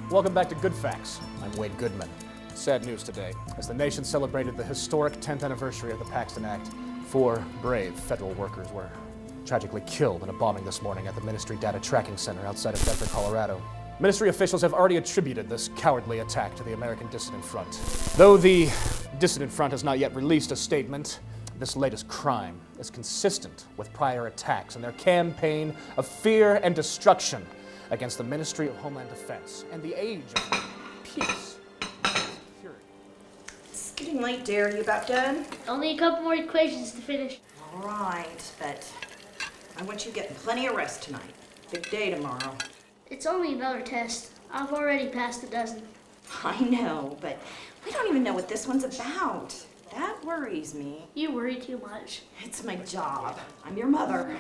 Welcome back to Good Facts. I'm Wade Goodman. Sad news today, as the nation celebrated the historic 10th anniversary of the Paxton Act. 4 brave federal workers were tragically killed in a bombing this morning at the Ministry Data Tracking Center outside of Denver, Colorado. Ministry officials have already attributed this cowardly attack to the American Dissident Front. Though the Dissident Front has not yet released a statement, this latest crime is consistent with prior attacks and their campaign of fear and destruction against the Ministry of Homeland Defense and the age of peace and security. It's getting late, dear. Are you about done? Only a couple more equations to finish. All right, but I want you getting plenty of rest tonight. Big day tomorrow. It's only another test. I've already passed a dozen. I know, but we don't even know what this one's about. That worries me. You worry too much. It's my job. I'm your mother.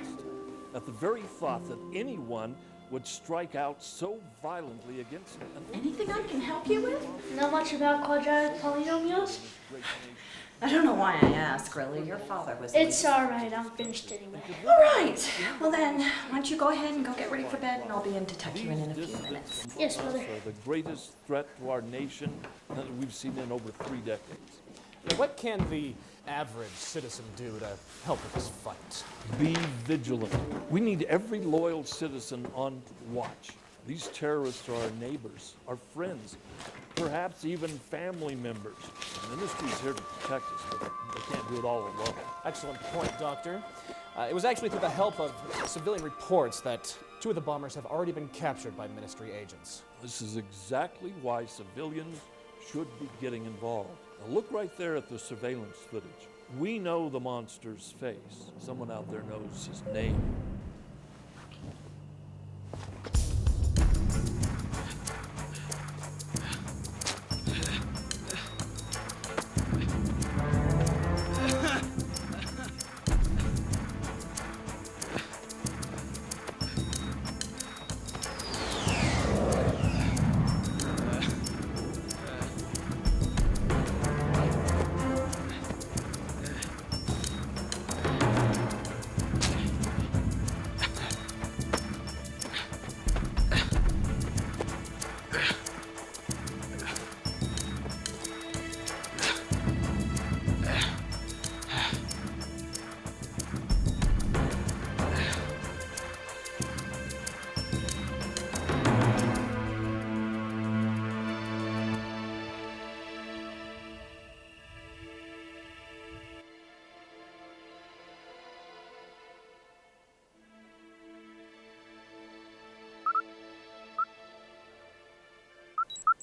At the very thought that anyone would strike out so violently against an Anything I can help you with? Know much about quadratic polynomials? I don't know why I ask, really. Your father was... It's alright, I'm finished anyway. All right. Well then, why don't you go ahead and go get ready for bed, and I'll be in to tuck you in a few minutes. Yes, Mother. are the greatest threat to our nation that we've seen in over 3 decades. Now, what can the average citizen do to help with this fight? Be vigilant. We need every loyal citizen on watch. These terrorists are our neighbors, our friends, perhaps even family members. The ministry's here to protect us, but they can't do it all alone. Excellent point, Doctor. It was actually through the help of civilian reports that 2 of the bombers have already been captured by ministry agents. This is exactly why civilians should be getting involved. Now look right there at the surveillance footage. We know the monster's face. Someone out there knows his name.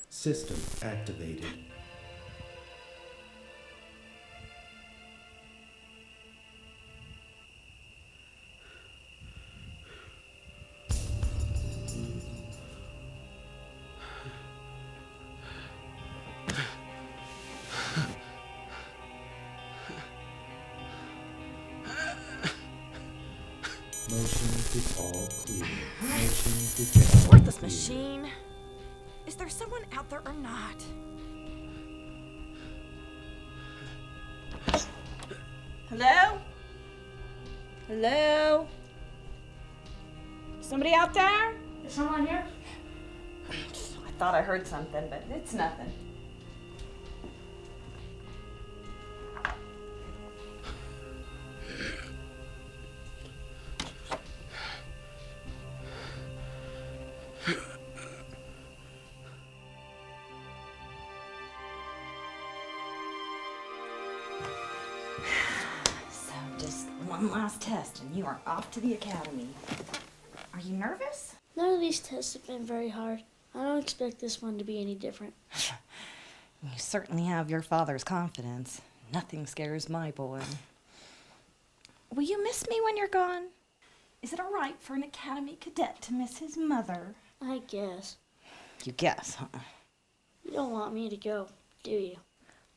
System activated. Motion is all clear. Motion detected. Worthless machine. Is there someone out there or not? Hello? Hello? Somebody out there? Is someone here? I thought I heard something, but it's nothing. So, Just one last test and you are off to the academy. Are you nervous? None of these tests have been very hard. I don't expect this one to be any different. You certainly have your father's confidence. Nothing scares my boy. Will you miss me when you're gone? Is it all right for an academy cadet to miss his mother? I guess. You guess, huh? You don't want me to go, do you?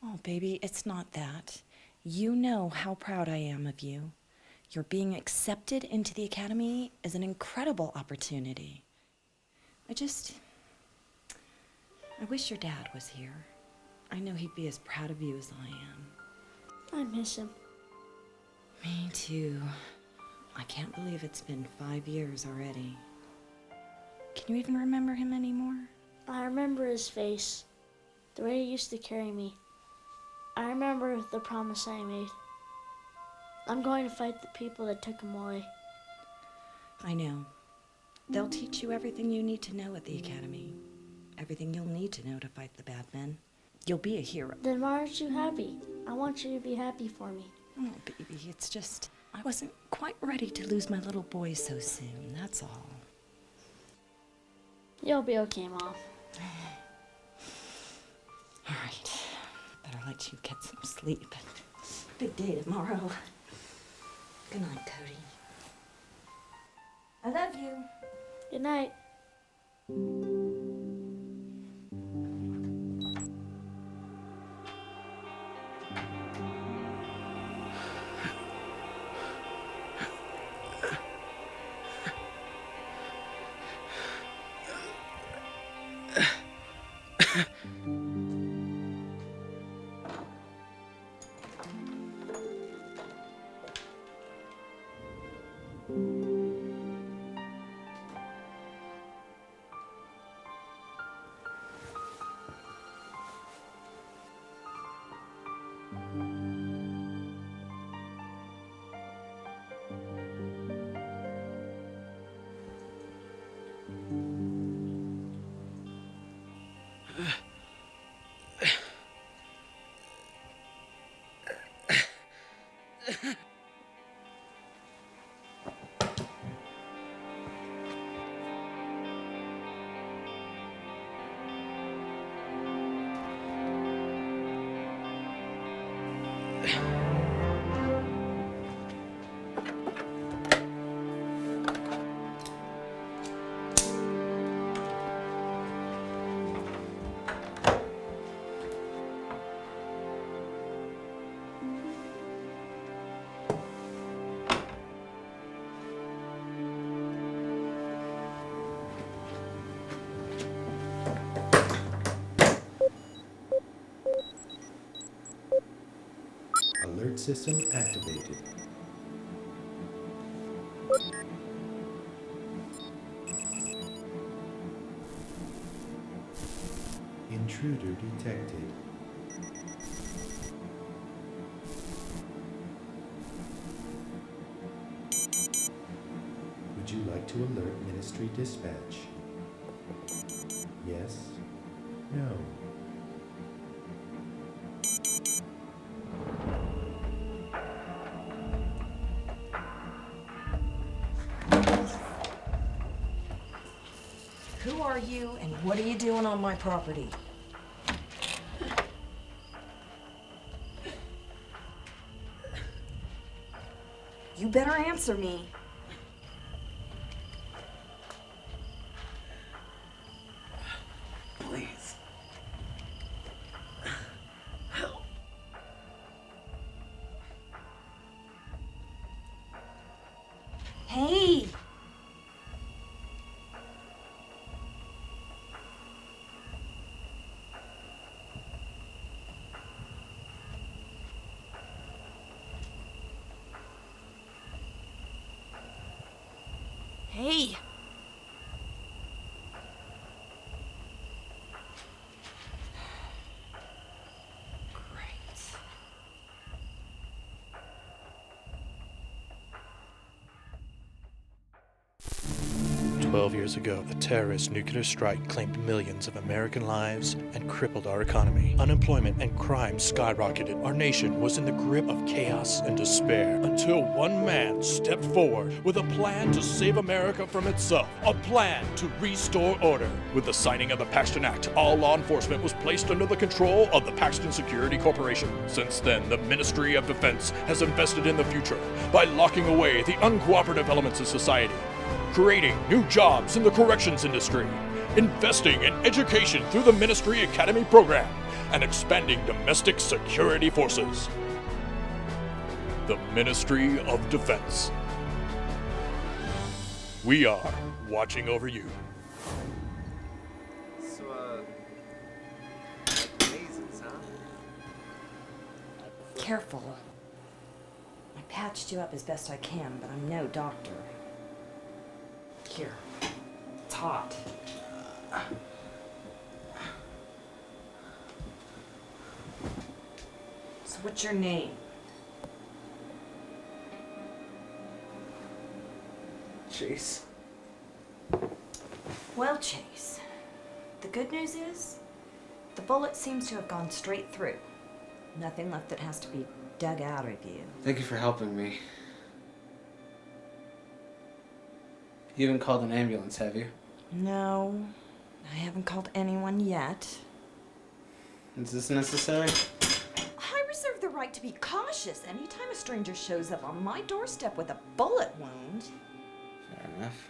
Oh, baby, it's not that. You know how proud I am of you. Your being accepted into the academy is an incredible opportunity. I wish your dad was here. I know he'd be as proud of you as I am. I miss him. Me too. I can't believe it's been 5 years already. Can you even remember him anymore? I remember his face, the way he used to carry me. I remember the promise I made. I'm going to fight the people that took him away. I know. They'll teach you everything you need to know at the academy. Everything you'll need to know to fight the bad men. You'll be a hero. Then why aren't you happy? I want you to be happy for me. Oh, baby, it's just I wasn't quite ready to lose my little boy so soon, that's all. You'll be okay, Mom. All right. Better let you get some sleep. Big day tomorrow. Good night, Cody. I love you. Good night. Alert system activated. Intruder detected. Would you like to alert Ministry Dispatch? Yes? No? Who are you and what are you doing on my property? You better answer me. Please. Hey! Hey! Great. 12 12 years ago, a terrorist nuclear strike claimed millions of American lives and crippled our economy. Unemployment and crime skyrocketed. Our nation was in the grip of chaos and despair until one man stepped forward with a plan to save America from itself. A plan to restore order. With the signing of the Paxton Act, all law enforcement was placed under the control of the Paxton Security Corporation. Since then, the Ministry of Defense has invested in the future by locking away the uncooperative elements of society, creating new jobs in the corrections industry, investing in education through the Ministry Academy program, and expanding domestic security forces. The Ministry of Defense. We are watching over you. So, like mazes, huh? Careful. I patched you up as best I can, but I'm no doctor. Here. It's hot. So what's your name? Chase. Well, Chase, the good news is the bullet seems to have gone straight through. Nothing left that has to be dug out of you. Thank you for helping me. You haven't called an ambulance, have you? No, I haven't called anyone yet. Is this necessary? I reserve the right to be cautious anytime a stranger shows up on my doorstep with a bullet wound. Fair enough.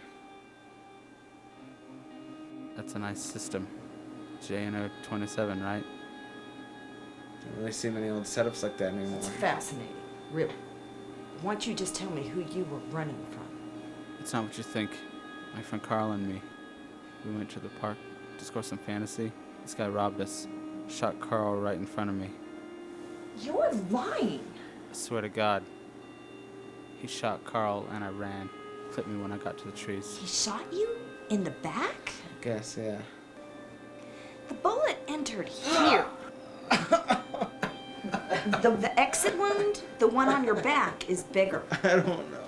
That's a nice system. JNO 27, right? Don't really see many old setups like that anymore. It's fascinating, really. Why don't you just tell me who you were running from? It's not what you think. My friend Carl and me, we went to the park to score some fantasy. This guy robbed us, shot Carl right in front of me. You're lying. I swear to God. He shot Carl and I ran. Clipped me when I got to the trees. He shot you in the back? I guess, yeah. The bullet entered here. The exit wound, the one on your back, is bigger. I don't know.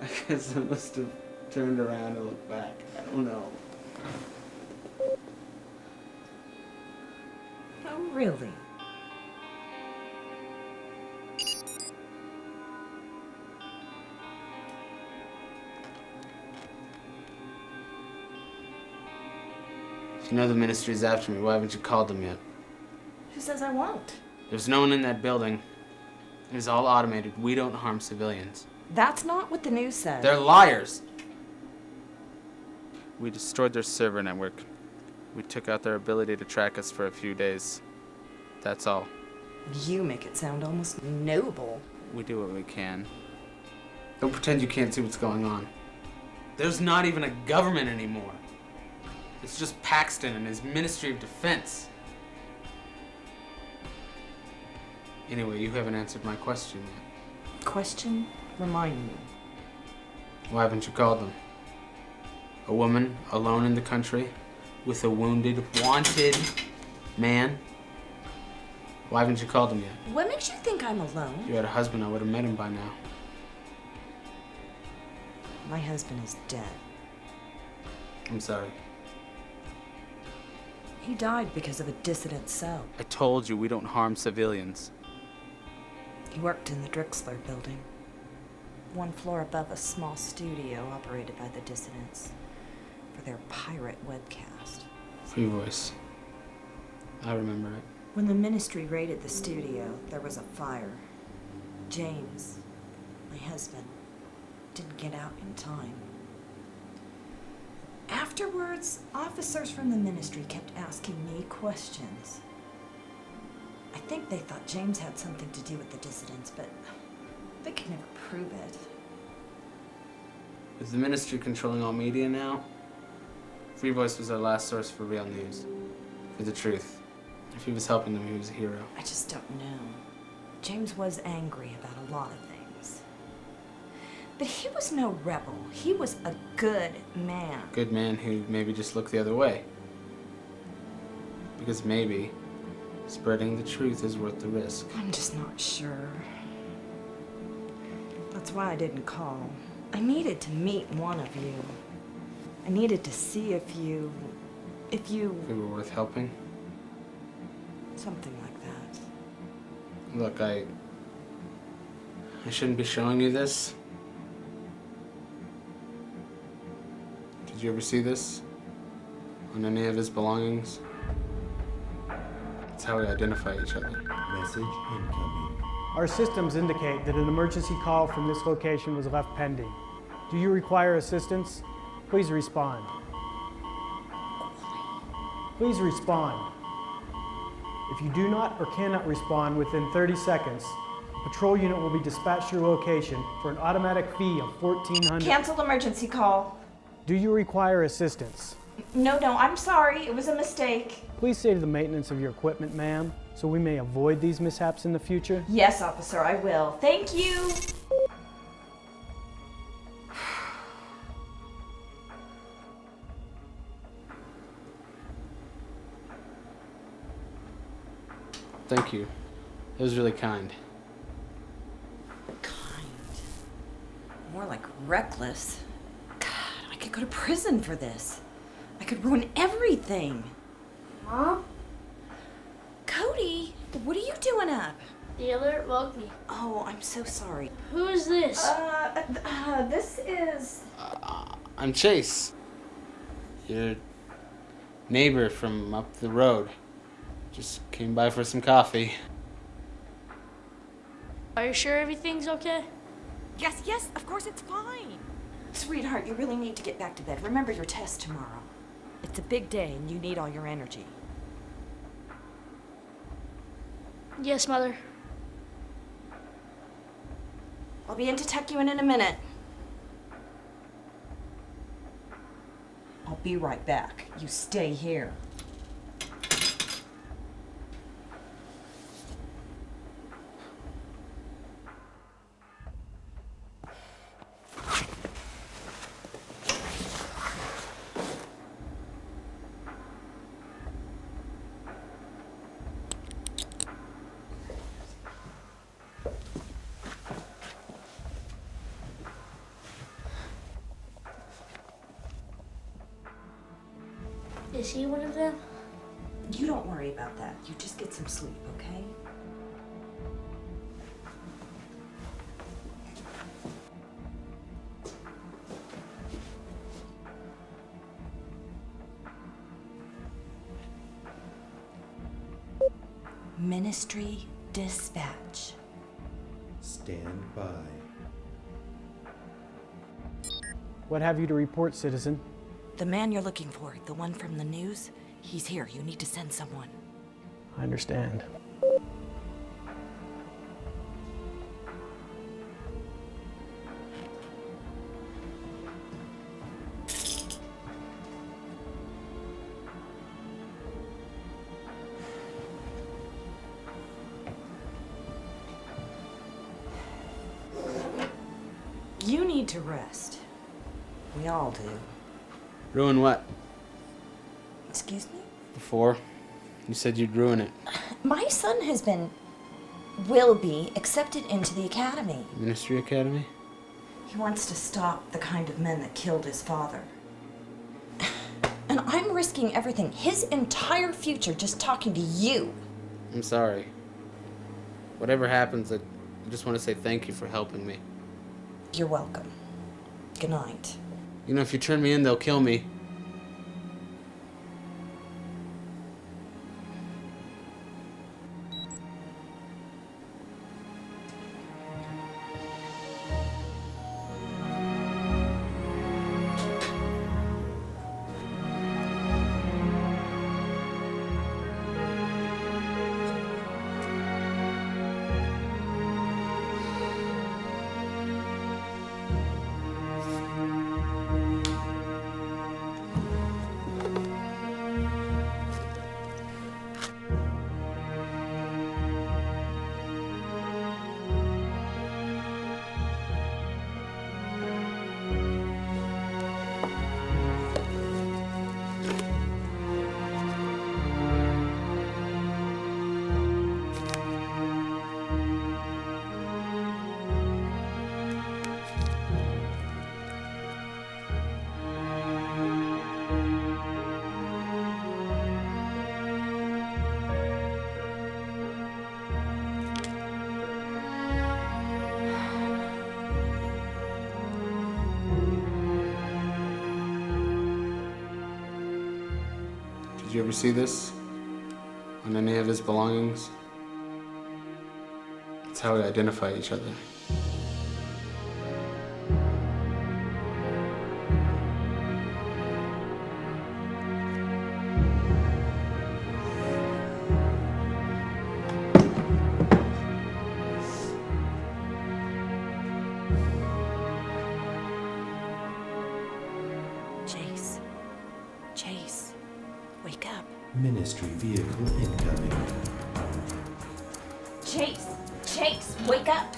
I guess I must have turned around and looked back. I don't know. Oh, really? If you know the ministry's after me, why haven't you called them yet? Who says I won't? There's no one in that building. It is all automated. We don't harm civilians. That's not what the news said. They're liars. We destroyed their server network. We took out their ability to track us for a few days. That's all. You make it sound almost noble. We do what we can. Don't pretend you can't see what's going on. There's not even a government anymore. It's just Paxton and his Ministry of Defense. Anyway, you haven't answered my question yet. Question? Remind me. Why haven't you called them? A woman alone in the country with a wounded, wanted man? Why haven't you called them yet? What makes you think I'm If alone? you had a husband, I would have met him by now. My husband is dead. I'm sorry. He died because of a dissident cell. I told you we don't harm civilians. He worked in the Drixler building, one floor above a small studio operated by the dissidents for their pirate webcast. Free voice. I remember it. When the ministry raided the studio, there was a fire. James, my husband, didn't get out in time. Afterwards, officers from the ministry kept asking me questions. I think they thought James had something to do with the dissidents, but they could never prove it. Is the ministry controlling all media now? Free Voice was our last source for real news. For the truth. If he was helping them, he was a hero. I just don't know. James was angry about a lot of things. But he was no rebel. He was a good man. Good man who maybe just looked the other way. Because maybe spreading the truth is worth the risk. I'm just not sure. That's why I didn't call. I needed to meet one of you. I needed to see if you... If we were worth helping. something like that. Look, I shouldn't be showing you this. Did you ever see this? On any of his belongings? It's how we identify each other. Message incoming. Our systems indicate that an emergency call from this location was left pending. Do you require assistance? Please respond. Please respond. If you do not or cannot respond within 30 seconds, a patrol unit will be dispatched to your location for an automatic fee of $1,400. Cancel emergency call. Do you require assistance? No, I'm sorry. It was a mistake. Please say to the maintenance of your equipment, ma'am, so we may avoid these mishaps in the future. Yes, officer, I will. Thank you. Thank you. It was really kind. Kind. More like reckless. God, I could go to prison for this. I could ruin everything. Mom? Cody, what are you doing up? The alert woke me. Oh, I'm so sorry. Who is this? This is... I'm Chase. Your neighbor from up the road. Just came by for some coffee. Are you sure everything's okay? Yes, of course it's fine. Sweetheart, you really need to get back to bed. Remember your test tomorrow. It's a big day and you need all your energy. Yes, Mother. I'll be in to tuck you in a minute. I'll be right back. You stay here. Is he one of them? You don't worry about that. You just get some sleep, okay? Ministry dispatch. Stand by. What have you to report, citizen? The man you're looking for, the one from the news, he's here. You need to send someone. I understand. You need to rest. We all do. Ruin what? Excuse me? Before? You said you'd ruin it. My son will be accepted into the academy. Ministry Academy? He wants to stop the kind of men that killed his father. And I'm risking everything, his entire future, just talking to you. I'm sorry. Whatever happens, I just want to say thank you for helping me. You're welcome. Good night. You know, if you turn me in, they'll kill me. Did you ever see this on any of his belongings? It's how we identify each other. Chase, wake up. Ministry vehicle incoming. Chase, wake up.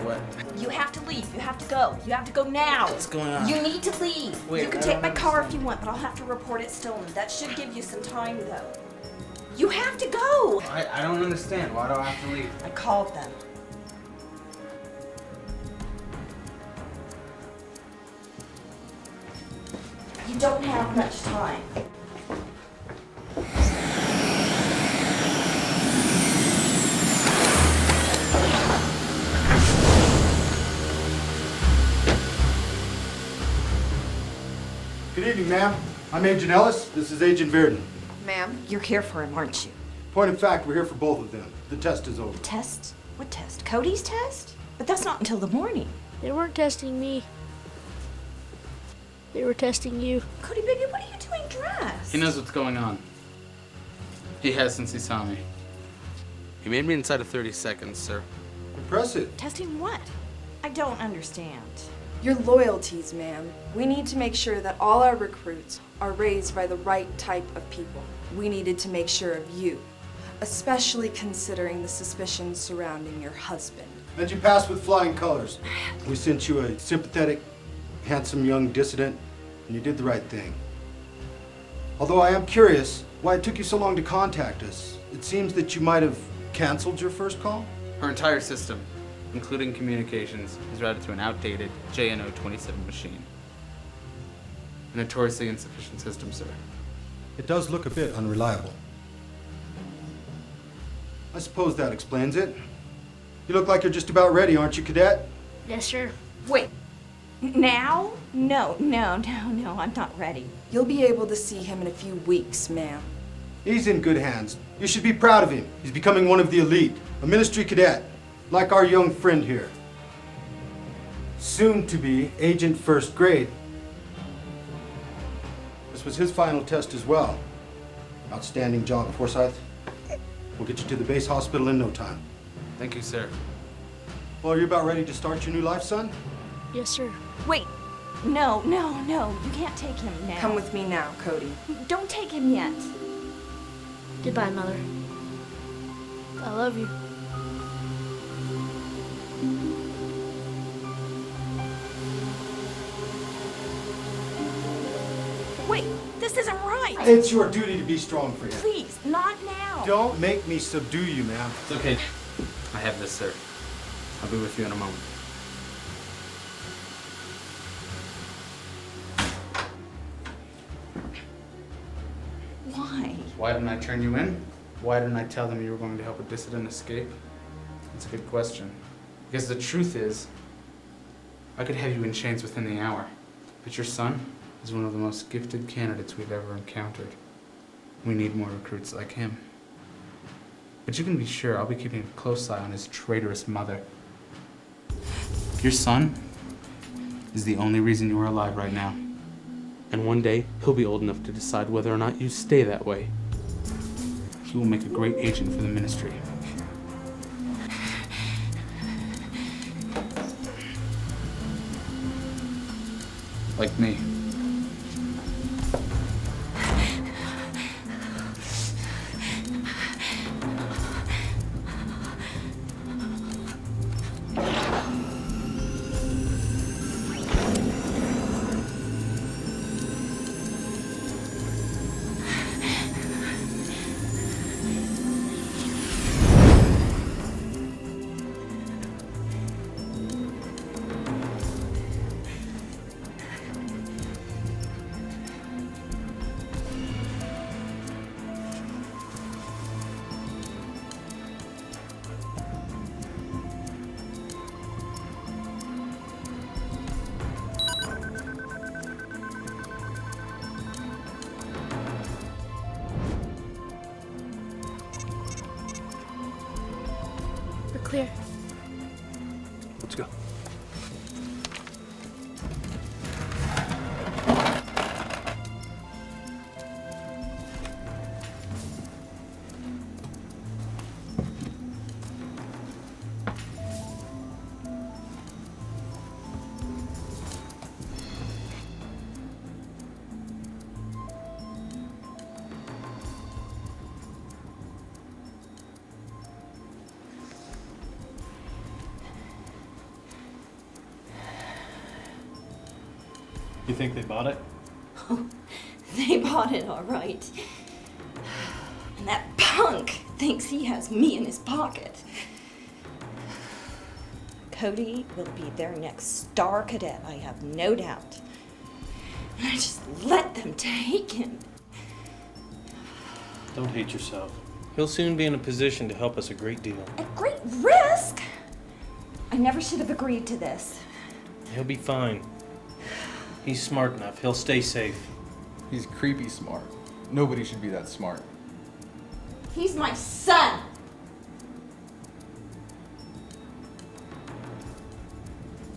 What? You have to leave. You have to go. You have to go now. What's going on? You need to leave. Wait, you can I take don't my car if understand. you want, but I'll have to report it stolen. That should give you some time, though. You have to go. I don't understand. Why do I have to leave? I called them. You don't have much time. Good evening, ma'am. I'm Agent Ellis. This is Agent Virden. Ma'am, you're here for him, aren't you? Point of fact, we're here for both of them. The test is over. Test? What test? Cody's test? But that's not until the morning. They weren't testing me. They were testing you. Cody, baby, what are you doing dressed? He knows what's going on. He has since he saw me. He made me inside of 30 seconds, sir. Impressive. Testing what? I don't understand. Your loyalties, ma'am. We need to make sure that all our recruits are raised by the right type of people. We needed to make sure of you, especially considering the suspicions surrounding your husband. And you passed with flying colors. We sent you a sympathetic, handsome young dissident, and you did the right thing. Although I am curious why it took you so long to contact us. It seems that you might have canceled your first call? Her entire system, including communications, is routed to an outdated JNO-27 machine. A notoriously insufficient system, sir. It does look a bit unreliable. I suppose that explains it. You look like you're just about ready, aren't you, Cadet? Yes, sir. Wait, now? No, I'm not ready. You'll be able to see him in a few weeks, ma'am. He's in good hands. You should be proud of him. He's becoming one of the elite, a ministry cadet, like our young friend here. Soon to be Agent First Grade. This was his final test as well. Outstanding job, Forsyth. We'll get you to the base hospital in no time. Thank you, sir. Well, are you about ready to start your new life, son? Yes, sir. Wait, no, you can't take him now. Come with me now, Cody. Don't take him yet. Goodbye, Mother. I love you. Wait, this isn't right. It's your duty to be strong for him. Please, not now. Don't make me subdue you, ma'am. It's okay. I have this, sir. I'll be with you in a moment. Why? Why didn't I turn you in? Why didn't I tell them you were going to help a dissident escape? That's a good question. Because the truth is, I could have you in chains within the hour. But your son is one of the most gifted candidates we've ever encountered. We need more recruits like him. But you can be sure I'll be keeping a close eye on his traitorous mother. Your son is the only reason you are alive right now. And one day, he'll be old enough to decide whether or not you stay that way. He will make a great agent for the ministry. Like me. Clear. Let's go. You think they bought it? They bought it all right. And that punk thinks he has me in his pocket. Cody will be their next star cadet, I have no doubt. And I just let them take him. Don't hate yourself. He'll soon be in a position to help us a great deal. At great risk? I never should have agreed to this. He'll be fine. He's smart enough. He'll stay safe. He's creepy smart. Nobody should be that smart. He's my son.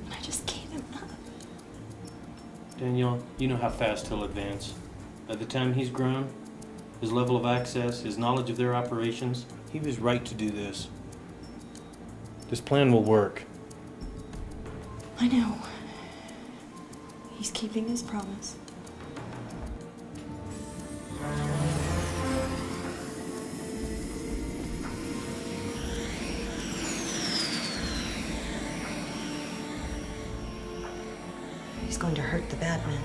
And I just gave him up. Danielle, you know how fast he'll advance. By the time he's grown, his level of access, his knowledge of their operations, he was right to do this. This plan will work. I know. He's keeping his promise. He's going to hurt the bad men.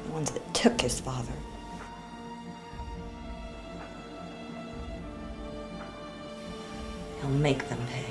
The ones that took his father. He'll make them pay.